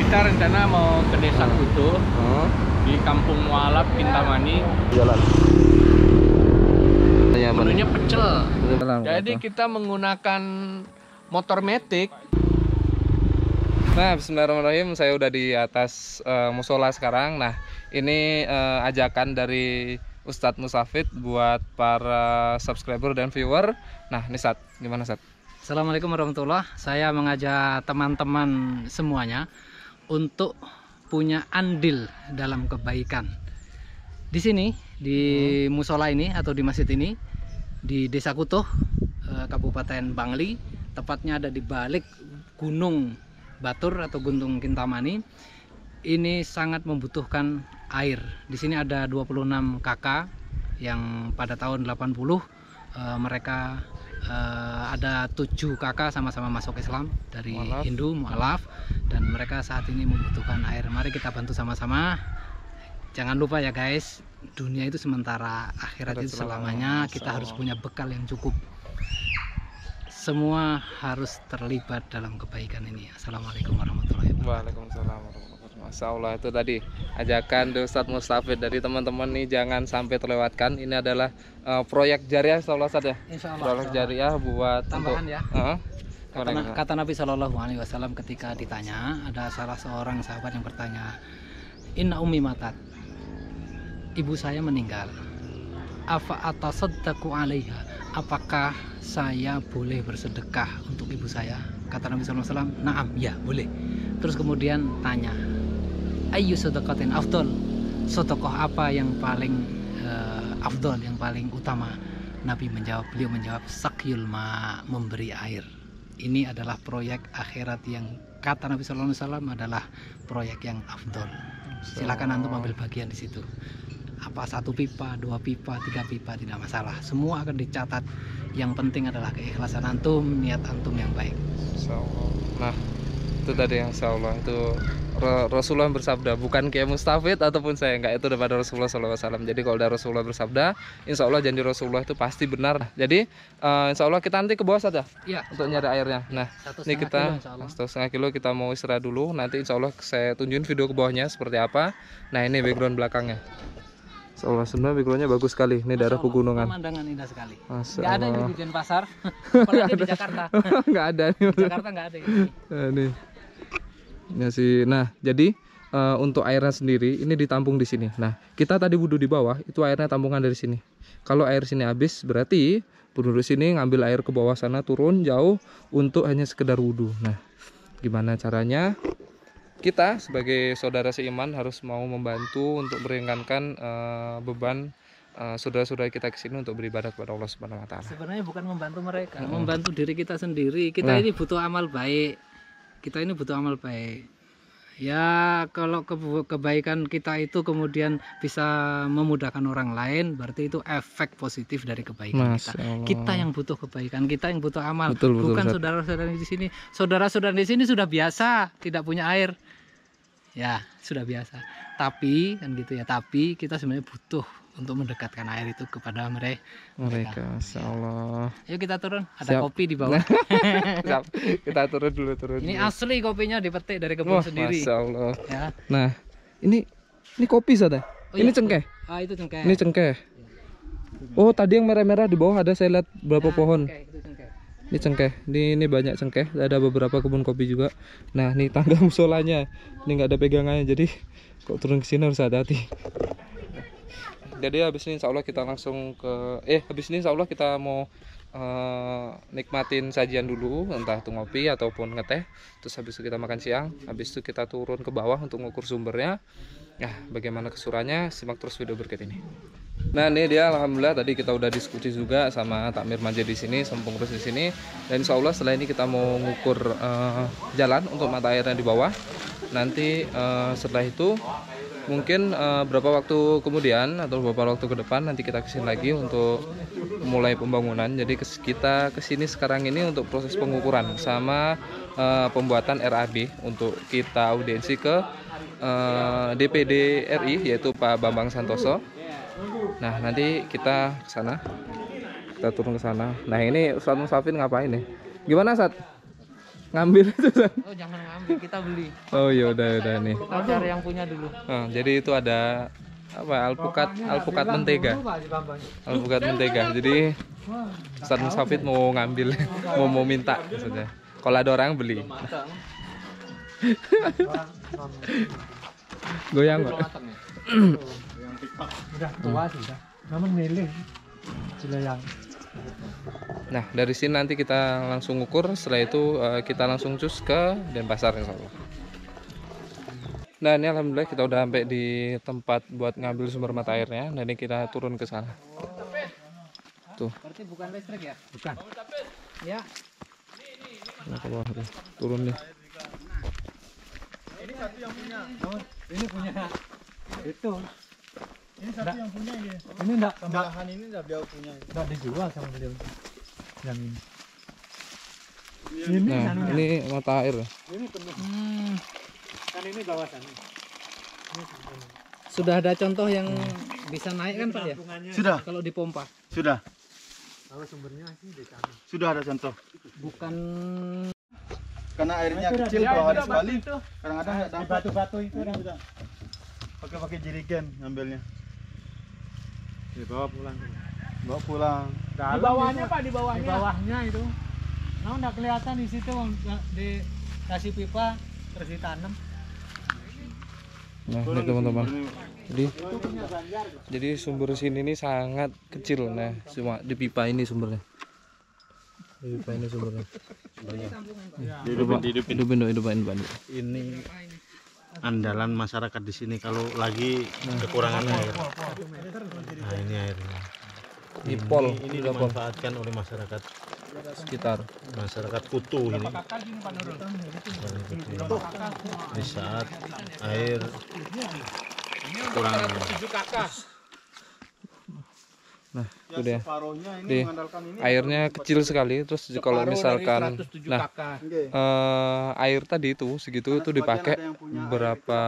kita rencana mau ke Desa Kuto di Kampung Mualaf, Kintamani. Jalan. Menunya pecel. Jadi kita menggunakan motor metik. Nah, bismillahirrahmanirrahim. Saya udah di atas musola sekarang. Nah, ini ajakan dari Ustadz Musafid buat para subscriber dan viewer. Nah, ini Sat, gimana Sat? Assalamualaikum warahmatullahi. Saya mengajak teman-teman semuanya untuk punya andil dalam kebaikan. Di sini, di musola ini atau di masjid ini, di Desa Kuto, Kabupaten Bangli, tepatnya ada di balik Gunung Batur atau Gunung Kintamani. Ini sangat membutuhkan air. Di sini ada 26 kakak yang pada tahun 80 mereka ada 7 kakak sama-sama masuk Islam dari Hindu, mualaf, dan mereka saat ini membutuhkan air. Mari kita bantu sama-sama. Jangan lupa ya guys, dunia itu sementara, akhirat itu selamanya. Kita harus punya bekal yang cukup. Semua harus terlibat dalam kebaikan ini. Assalamualaikum warahmatullahi wabarakatuh. Waalaikumsalam warahmatullahi wabarakatuh. Masya Allah, itu tadi ajakan dari Ustadz Mustafid dari teman-teman nih, jangan sampai terlewatkan. Ini adalah proyek jariah, insya Allah Ustadz ya. Insya Allah. Proyek jariah buat tambahan untuk, ya. Kata Nabi Shallallahu Alaihi Wasallam ketika ditanya, ada salah seorang sahabat yang bertanya, Inna ummi matat, ibu saya meninggal. Afa atasaddaqu alaiha, apakah saya boleh bersedekah untuk ibu saya? Kata Nabi Shallallahu Alaihi Wasallam, naam, ya boleh. Terus kemudian tanya, ayyu sedekatin afdol, sedekah apa yang paling afdol, yang paling utama? Beliau menjawab, sakyul ma, memberi air. Ini adalah proyek akhirat yang kata Nabi Sallallahu Alaihi Wasallam adalah proyek yang afdol. Silakan antum ambil bagian di situ. Apa 1 pipa, 2 pipa, 3 pipa, tidak masalah. Semua akan dicatat. Yang penting adalah keikhlasan antum, niat antum yang baik. Nah, itu tadi yang insya Allah itu Rasulullah bersabda, bukan kayak Mustafid ataupun saya, enggak, itu daripada Rasulullah SAW. Jadi kalau dari Rasulullah bersabda, insya Allah janji Rasulullah itu pasti benar. Jadi insya Allah kita nanti ke bawah saja ya, untuk nyari airnya. Nah, ini kita 1,5 kilo kita mau istirahat dulu. Nanti insya Allah saya tunjukin video ke bawahnya seperti apa. Nah, ini background belakangnya. Insya Allah sebenarnya backgroundnya bagus sekali. Ini daerah pegunungan. Pemandangan indah sekali. Masya Nggak ada Allah. yang di Denpasar, apalagi di Jakarta. Nggak ada nih. Di Jakarta nggak ada ini. Nih. Ya sih. Nah, jadi untuk airnya sendiri ini ditampung di sini. Nah, kita tadi wudhu di bawah, itu airnya tampungan dari sini. Kalau air sini habis, berarti penduduk sini ngambil air ke bawah sana, turun jauh untuk hanya sekedar wudhu. Nah, gimana caranya? Kita sebagai saudara seiman harus mau membantu untuk meringankan beban saudara-saudara kita kesini untuk beribadah kepada Allah Subhanahu Wa Taala. Sebenarnya bukan membantu mereka, membantu diri kita sendiri. Kita ini butuh amal baik. Kita ini butuh amal baik. Ya, kalau kebaikan kita itu kemudian bisa memudahkan orang lain, berarti itu efek positif dari kebaikan kita. Kita yang butuh kebaikan, kita yang butuh amal. Bukan saudara-saudara di sini. Saudara-saudara di sini sudah biasa tidak punya air. Ya, sudah biasa. Tapi kan gitu ya. Tapi kita sebenarnya butuh untuk mendekatkan air itu kepada mereka. Masya Allah. Ayo kita turun, ada kopi di bawah. Kita turun dulu. Ini asli kopinya dipetik dari kebun sendiri. Masya Allah. Ya. Nah, ini kopi Sada. Ini cengkeh. Ah, itu cengkeh. Ini cengkeh. Oh, tadi yang merah-merah di bawah ada, saya lihat berapa pohon. Ini cengkeh. Ini banyak cengkeh. Ada beberapa kebun kopi juga. Nah, ini tangga musolanya. Ini nggak ada pegangannya, jadi kok turun ke sini harus hati-hati. Jadi habis ini insya Allah kita langsung ke habis ini insya Allah kita mau nikmatin sajian dulu, entah itu ngopi ataupun ngeteh. Terus habis itu kita makan siang. Habis itu kita turun ke bawah untuk mengukur sumbernya. Nah, bagaimana kesurannya, simak terus video berikut ini. Nah, ini dia, alhamdulillah tadi kita udah diskusi juga sama takmir masjid di sini, sama pengurus di sini. Dan insya Allah setelah ini kita mau mengukur jalan untuk mata airnya di bawah. Nanti setelah itu mungkin berapa waktu kemudian atau beberapa waktu ke depan nanti kita kesini lagi untuk mulai pembangunan. Jadi kita kesini sekarang ini untuk proses pengukuran sama pembuatan RAB untuk kita audiensi ke DPD RI yaitu Pak Bambang Santoso. Nah, nanti kita ke sana. Kita turun ke sana. Nah, ini Ustadz Musafid ngapain nih? Gimana, Ustadz? Ngambil itu San. Oh jangan ngambil, kita beli. Oh iya udah nih. Kita cari yang punya dulu. Nah, jadi itu ada apa alpukat mentega. Alpukat mentega. Jadi Ustadz Musafid mau ngambil, mau minta maksudnya. Kalau ada orang beli. Goyang kok. Udah tua sudah. Namun milih Cilayang. Nah dari sini nanti kita langsung ukur. Setelah itu kita langsung cus ke Denpasar insya Allah. Nah ini alhamdulillah kita udah sampai di tempat buat ngambil sumber mata airnya. Nah ini kita turun ke sana. Tuh. Berarti bukan listrik ya? Bukan. Ya. Nah, ke bawah tuh. Turun nih. Ini satu yang punya. Oh, ini punya. Itu. Ini satu yang punya ini. Ini enggak ini enggak beliau punya. Enggak dijual sama beliau. Yang ini. Ini Nah anunya. ini mata air. Ini penuh. Kan ini bawah sana. Ini sebenarnya. Sudah ada contoh yang bisa naik kan Pak ya? Sudah, Kalau dipompa. sudah. Kalau sumbernya sih di sana. Sudah ada contoh. Bukan Karena airnya kecil kalau hari sekali, kadang-kadang nggak Di dapat. batu-batu itu kan. Pakai jerigen ngambilnya. Dibawa pulang. Bawa pulang. Di bawahnya Pak, di bawahnya. Di bawahnya itu. Nah, enggak kelihatan di situ di kasih pipa terus ditanam. Nah ini teman-teman. Jadi sumber sini ini sangat kecil. Nah cuma di pipa ini sumbernya. Di pipa ini sumbernya. Hidupin Pak. Ini andalan masyarakat di sini kalau lagi kekurangan air. Nah, ini airnya. Ipol Ini dimanfaatkan oleh masyarakat sekitar. masyarakat Kutu ini. Di saat air kurang. Nah itu dia. Separohnya ini Di mengandalkan ini. airnya kecil sekali. Terus kalau misalkan nah air tadi itu segitu itu dipakai berapa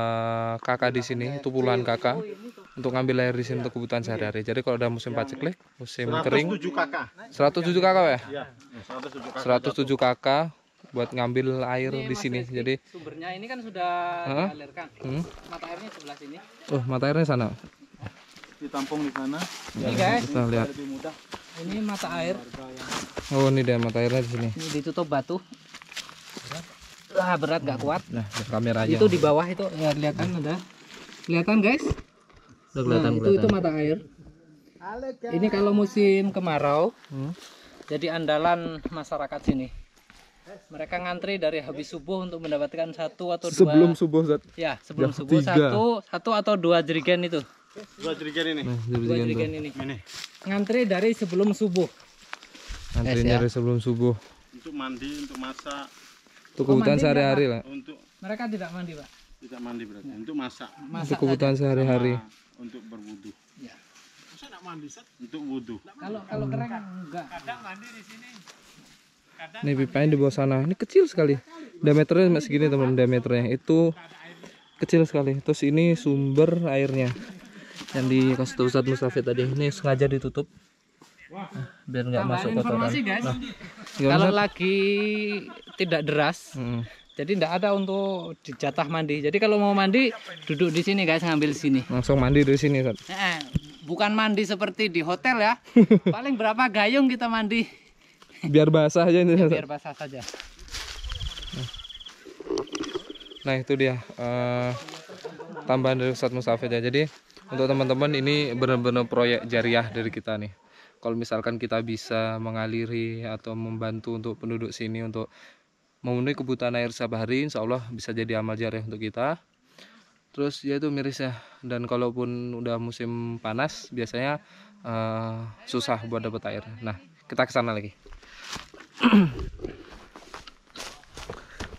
kakak di sini itu puluhan kakak untuk ngambil air di sini untuk kebutuhan sehari-hari. Jadi kalau udah musim paceklik, musim kering 107 kakak. 107 kakak ya? Iya, 107 kakak. 107 kakak buat ngambil air di sini. Jadi sumbernya ini kan sudah dialirkan. Mata airnya sebelah sini. oh mata airnya sana. Ditampung di sana. Ini guys, Kita lihat. Lebih mudah. ini mata air. Oh ini dia mata airnya di sini. Ini ditutup batu. Wah berat gak kuat. Nah kamera aja. Itu di bawah itu ya kelihatan ada. Kelihatan guys? Udah kelihatan. Nah, itu mata air. Ini kalau musim kemarau. Jadi andalan masyarakat sini. Mereka ngantri dari habis subuh untuk mendapatkan satu atau dua. Sebelum subuh Zat. Ya, sebelum Jam subuh 3. satu atau dua jerigen itu. Dua jerigen ini. Nah, Dua jerigen ini. Ini Ngantri dari sebelum subuh. antrinya dari sebelum subuh. untuk mandi, untuk masak, Untuk kebutuhan mandi sehari-hari lah. untuk Mereka tidak mandi, Pak. tidak mandi berarti, untuk masak, Untuk kebutuhan sehari-hari. untuk berwudu. Ya. Untuk wudu. Kalau kering enggak. Nih pipanya di bawah sana. Ini kecil sekali. Diameternya cuma segini teman diameternya. Itu kecil sekali. Terus ini sumber airnya yang dikasih tahu Ustadz Musafid tadi. Ini sengaja ditutup biar nggak masuk kotoran. Informasi guys. Nah, Kalau lagi tidak deras, Hmm. jadi tidak ada untuk dijatah mandi. Jadi kalau mau mandi duduk di sini guys, ngambil sini. Langsung mandi dari sini Ustadz. Bukan mandi seperti di hotel ya. Paling berapa gayung kita mandi. Biar basah aja ini. Biar basah saja. Nah itu dia tambahan dari Ustadz Musafid ya. Jadi untuk teman-teman ini benar-benar proyek jariah dari kita nih. Kalau misalkan kita bisa mengaliri atau membantu untuk penduduk sini untuk memenuhi kebutuhan air setiap hari, insya Allah bisa jadi amal jariah untuk kita. Terus ya itu mirisnya. Dan kalaupun udah musim panas biasanya susah buat dapat air. Nah kita ke sana lagi.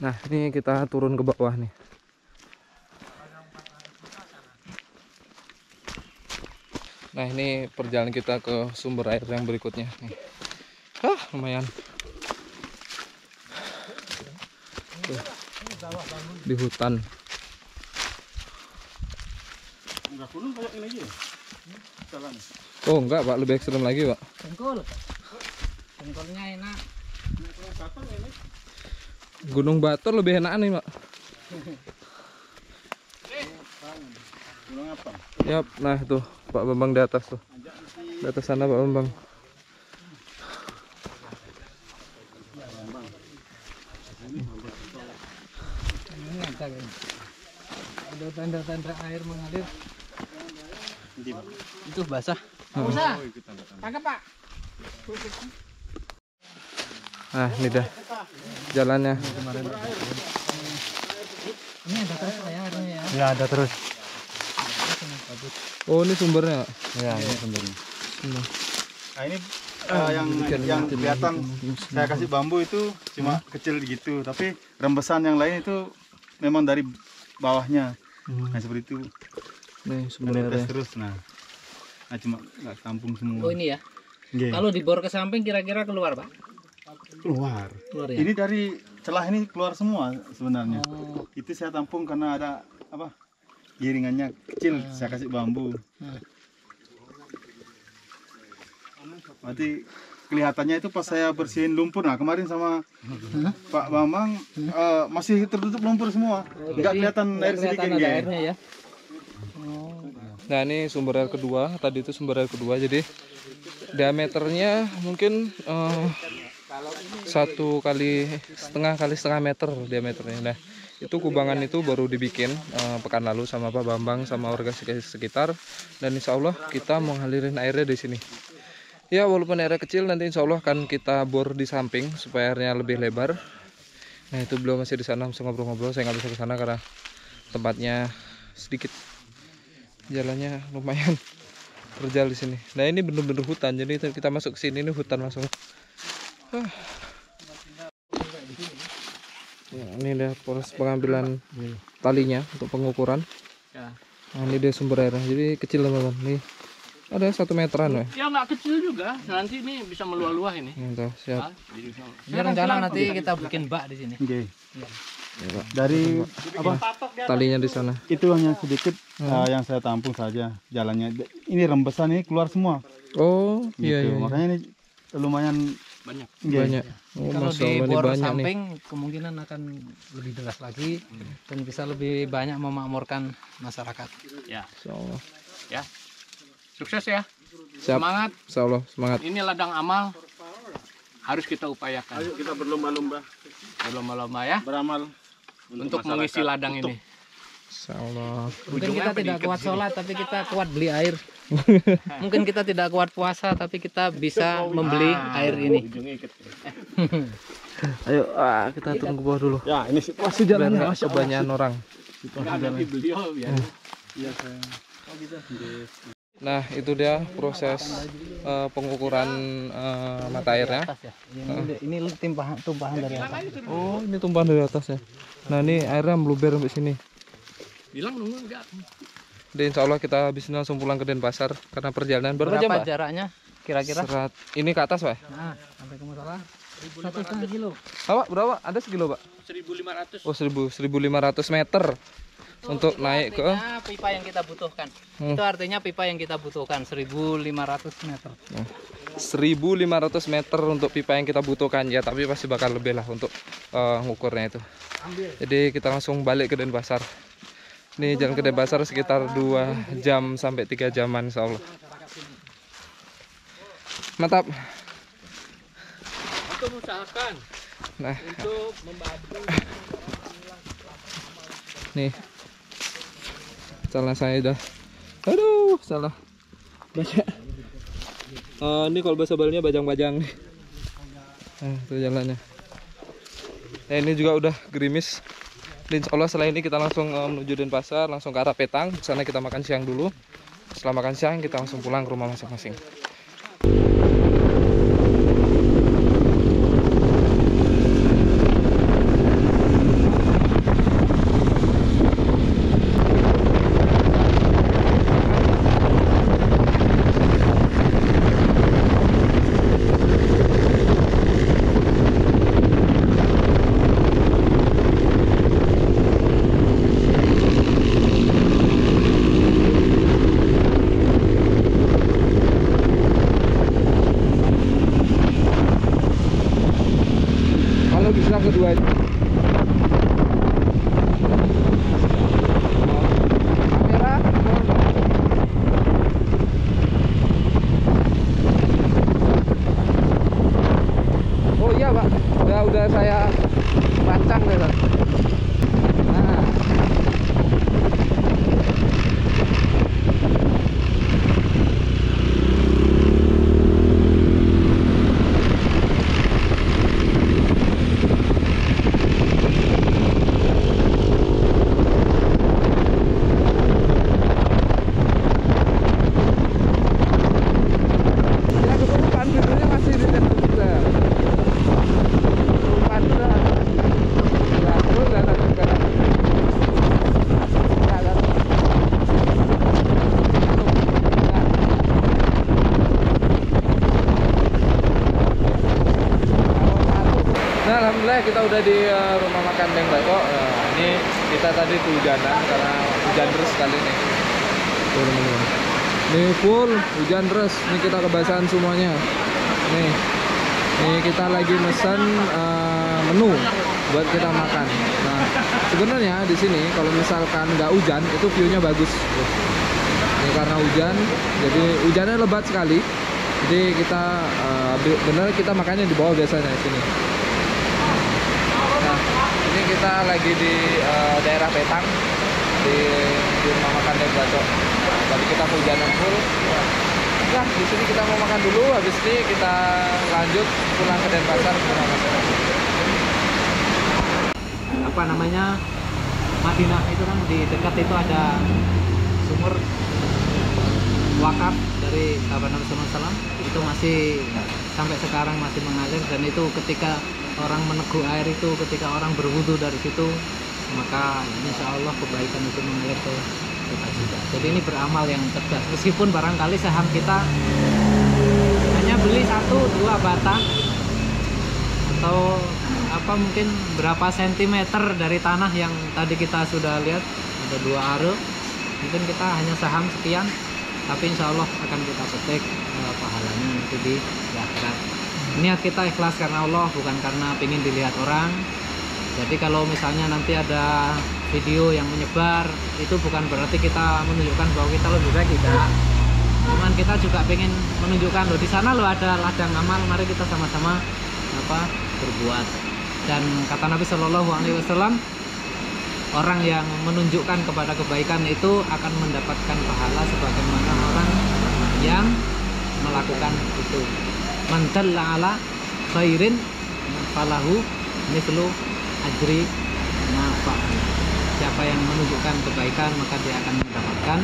Nah ini kita turun ke bawah nih. Nah ini perjalanan kita ke sumber air yang berikutnya nih. Lumayan. Tuh, di hutan. Enggak gunung kayak ini aja. Jalan. Oh enggak Pak, lebih ekstrim lagi Pak. Jengkol. Jengkolnya enak. Gunung Batur lebih enak nih, Mak. Gunung apa? Yap, nah tuh Pak Bambang di atas tuh. Di atas sana Pak Bambang. Ada tanda-tanda air mengalir. Itu basah. Nah, ini dah jalannya. Ini ada terus ya airnya ya. Ya ada terus. Oh, ini sumbernya, Pak. Ya ini sumbernya. Nah ini yang kelihatan saya kasih bambu itu cuma kecil gitu, tapi rembesan yang lain itu memang dari bawahnya. Nah seperti itu. Nih Menetes sumbernya. terus. Nah cuma nggak tampung semua. Oh ini ya. Nggih. Kalau dibor ke samping kira-kira keluar, Pak? Keluar. Keluar ya. Ini dari celah ini keluar semua sebenarnya. Oh. Itu saya tampung karena ada apa? Giringannya kecil, saya kasih bambu. Berarti kelihatannya itu pas saya bersihin lumpur. Nah kemarin sama Pak Bambang masih tertutup lumpur semua, nggak kelihatan air sedikit. Ada airnya ya. Nah, ini sumber air kedua. Tadi itu sumber air kedua. Jadi diameternya mungkin 1,5 kali setengah meter diameternya. Nah, itu kubangan itu baru dibikin pekan lalu sama Pak Bambang sama warga sekitar, dan insya Allah kita mau ngalirin airnya di sini. Ya walaupun airnya kecil, nanti insya Allah akan kita bor di samping supaya airnya lebih lebar. Nah itu beliau masih di sana, masih ngobrol-ngobrol. Saya nggak bisa ke sana karena tempatnya sedikit, jalannya lumayan terjal di sini. Nah ini bener-bener hutan, jadi kita masuk ke sini ini hutan langsung. Ya, ini dia proses pengambilan talinya untuk pengukuran. Ya. Nah, ini dia sumber airnya, jadi kecil teman-teman. Nih ada 1 meteran ya. Ya nggak kecil juga. Nanti ini bisa meluah-luah ini. Tuh, siap. Ini rencana nanti kita bikin bak di sini. Nggih. Ya, Pak. Dari apa? Talinya di sana. Itu hanya sedikit yang saya tampung saja jalannya. Ini rembesan ini keluar semua. Oh iya, Gitu. iya. Makanya ini lumayan Banyak. Banyak. Oh, Kalau Masya Allah, ini dibor banyak nih. samping kemungkinan akan lebih deras lagi dan bisa lebih banyak memakmurkan masyarakat. Ya. Insya Allah. Ya. Sukses ya. Siap. Semangat. Insya Allah, semangat. Ini ladang amal harus kita upayakan. Ayo kita berlomba-lomba Berlomba-lomba ya beramal untuk mengisi ladang ini. Insya Allah. Mungkin kita tidak kuat sholat tapi kita kuat beli air. Mungkin kita tidak kuat puasa tapi kita bisa membeli air ini. Ayo kita turun ke bawah dulu. Ya, ini situasi Biar jalannya. nggak kebanyakan orang. Nanti beliau ya. Nah itu dia proses pengukuran mata airnya. Ini tumpahan dari atas. Oh ini tumpahan dari atas ya. Nah ini airnya meluber sampai sini. Bilang nunggu enggak. Dan insya Allah kita habis ini langsung pulang ke Denpasar karena perjalanan berapa jam Pak? Jaraknya kira-kira? Ini ke atas Pak? Nah, sampai ke musola 1,5 kilo. Pak berapa? Ada sekilo Pak? 1.500. Oh 1.500 meter untuk naik ke Pipa yang kita butuhkan. Itu artinya pipa yang kita butuhkan 1.500 meter. 1.500 meter untuk pipa yang kita butuhkan ya, tapi pasti bakal lebih lah untuk ngukurnya itu. Jadi kita langsung balik ke Denpasar. Ini jalan ke Denpasar sekitar 2 jam sampai 3 jaman insya Allah. Mantap. Untuk usahakan Nah untuk membantu. nih salah saya dah. Aduh salah baca. Ini kalau bahasa Balinya bajang-bajang nih. Nah itu jalannya. Nah ini juga udah gerimis. Dan insya Allah setelah ini kita langsung menuju Denpasar, langsung ke arah Petang. Di sana kita makan siang dulu. Setelah makan siang kita langsung pulang ke rumah masing-masing. di rumah makan Deng Bato. Ini kita tadi kehujanan karena hujan deras sekali nih. Tuh teman-teman. Ini full hujan deras. Ini kita kebasahan semuanya. Nih kita lagi pesan menu buat kita makan. Nah, sebenarnya di sini kalau misalkan nggak hujan itu view-nya bagus. Ini karena hujan, jadi hujannya lebat sekali. Jadi kita bener kita makannya di bawah biasanya di sini. Nah, ini kita lagi di daerah Petang di rumah makan Deng Bato. Tadi kita kehujanan full. Nah, di sini kita mau makan dulu, habis ini kita lanjut pulang ke Denpasar ke rumah masing-masing. Apa namanya, Madinah itu kan di dekat itu ada sumur wakaf dari sahabat Nabi SAW. Itu masih sampai sekarang masih mengalir, dan itu ketika orang meneguh air itu, ketika orang berwudu dari situ, maka insya Allah kebaikan itu mengalir ke kita juga. Jadi ini beramal yang cerdas, meskipun barangkali saham kita hanya beli 1-2 batang atau apa mungkin berapa sentimeter dari tanah yang tadi kita sudah lihat, ada 2 are, mungkin kita hanya saham sekian, tapi insya Allah akan kita petik pahalanya nanti di akhirat. Niat kita ikhlas karena Allah, bukan karena ingin dilihat orang. Jadi kalau misalnya nanti ada video yang menyebar, itu bukan berarti kita menunjukkan bahwa kita lebih baik, tidak. Cuman kita juga pengen menunjukkan loh, di sana loh ada ladang amal, mari kita sama-sama berbuat. Dan kata Nabi Shallallahu Alaihi Wasallam, orang yang menunjukkan kepada kebaikan itu akan mendapatkan pahala sebagaimana orang yang melakukan itu. Man dalla ala khairin falahu mithlu ajri ma. Siapa yang menunjukkan kebaikan maka dia akan mendapatkan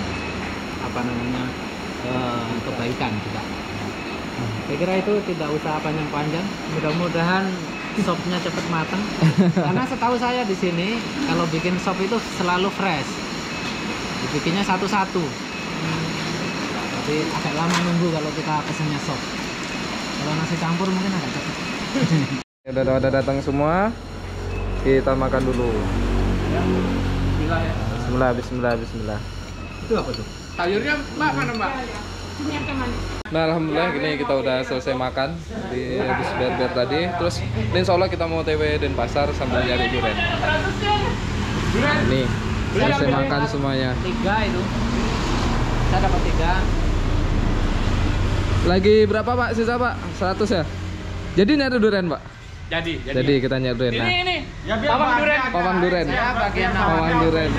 kebaikan juga. Saya kira itu tidak usah panjang-panjang. Mudah-mudahan sopnya cepat matang. Karena setahu saya di sini kalau bikin sop itu selalu fresh. Dibikinnya satu-satu. Jadi agak lama nunggu kalau kita pesennya sop. Kalau nasi campur mungkin agak cepat. Udah datang semua. Kita makan dulu. Bismillah. Itu apa tuh? Sayurnya Mbak mana Mbak? Nah, alhamdulillah gini kita udah selesai makan di habis ber tadi. Terus insya Allah kita mau TW Denpasar sambil nyari durian. Nih, selesai makan semuanya. 3 itu. Saya dapat 3. Lagi berapa Pak sisa Pak? 100 ya? Jadi nyari durian Pak? Jadi kita nyari durian. Nah. Ini. Ya, Pawang durian. Ya, bagian Pawang durian.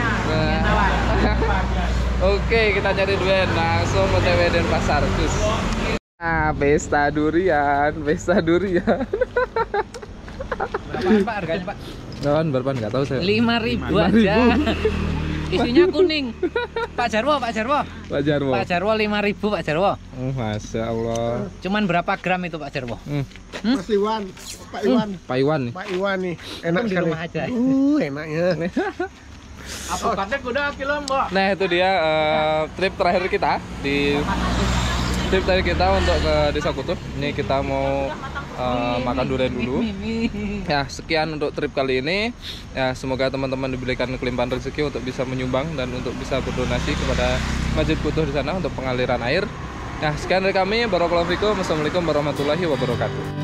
Oke, kita nyari durian langsung ke TW Denpasar. Terus. Nah, pesta durian. Berapaan Pak harganya Pak? Berapaan nggak tahu saya. 5.000 aja. Isinya kuning. Pak Jarwo. Pak Jarwo. Pak Jarwo 5.000 Pak Jarwo. Masya Allah. Cuman berapa gram itu Pak Jarwo? Mas Iwan, Pak Iwan. Pak Iwan nih. Pak Iwan nih, enak Di sekali. rumah aja. Enaknya. Apokatnya kuda kilo Mbak. Nah itu dia trip terakhir kita untuk ke Desa Kutuh. Ini kita mau makan durian dulu. Ya sekian untuk trip kali ini. Ya semoga teman-teman diberikan kelimpahan rezeki untuk bisa menyumbang dan untuk bisa berdonasi kepada Masjid Kutuh di sana untuk pengaliran air. Nah sekian dari kami. Barakallahu fikum. Wassalamualaikum warahmatullahi wabarakatuh.